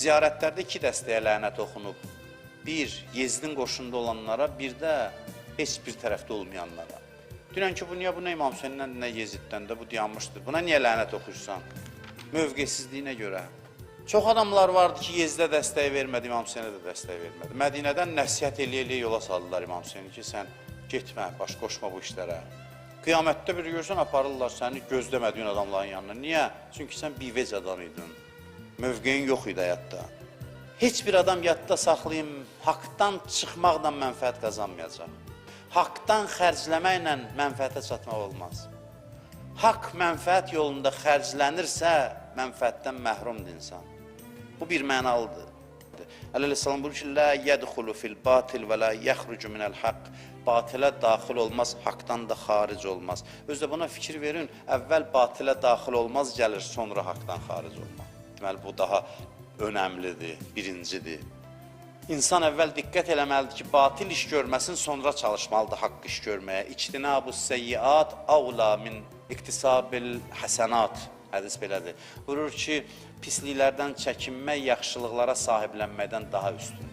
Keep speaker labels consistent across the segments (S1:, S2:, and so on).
S1: Ziyarətlərdə iki dəstəyə lənət oxunub. Bir, Yezdin qoşunda olanlara, bir də heç bir tərəfdə olmayanlara. Dünən ki, bu niyə buna İmam Hüseyndən, nə Yeziddən də bu dayanmışdır. Buna niyə lənət oxuyursan? Mövqesizliyinə görə. Çox adamlar vardı ki, Yezdə dəstək vermədi, İmam Hüseynə də dəstək vermədi. Mədinədən nəsihət eləyə-eləyə yola saldılar İmam Hüseyni ki, sən getmə, baş qoşma bu işlərə. Qiyamətdə bir görsən, aparırlar səni gözləmədiyin adamların yanına. Niyə? Çünki sən bivec adam idin. Mövqeyin yox idi həyatda. Heç bir adam yadda saxlayın, haqdan çıxmaqla mənfəət qazanmayacaq. Haqdan xərcləməklə mənfəətə çatmaq olmaz. Haqq mənfəət yolunda xərclənirsə, mənfəətdən məhrumdur insan. Bu bir mənalıdır. Əleyhissalam buyurur ki, "Lə yədxulu fil batil və lə yəxrucu minəl haqq." Batilə daxil olmaz, haqdan da xaric olmaz. Özdə buna fikir verin, əvvəl batilə daxil olmaz, gəlir, sonra haqdan xaric olmaq. Deməli, bu daha önəmlidir, birincidir. İnsan əvvəl diqqət eləməlidir ki, batil iş görməsin, sonra çalışmalıdır haqq iş görməyə. İctinabus seyyiat avla min iktisabil həsənat. Hədis belədir. Buyurur ki, pisliklərdən çəkinmək yaxşılıqlara sahiblənməkdən daha üstün.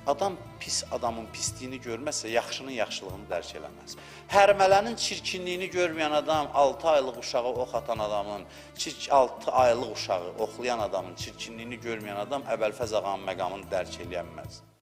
S1: Adam pis adamın pisliyini görməzsə, yaxşının yaxşılığını dərk eləməz. Hərmələnin çirkinliyini görməyən adam, 6 aylıq uşağı ox atan adamın, 6 aylıq uşağı oxlayan adamın çirkinliyini görməyən adam Əbəlfəz ağanın məqamını dərk eləyənməz.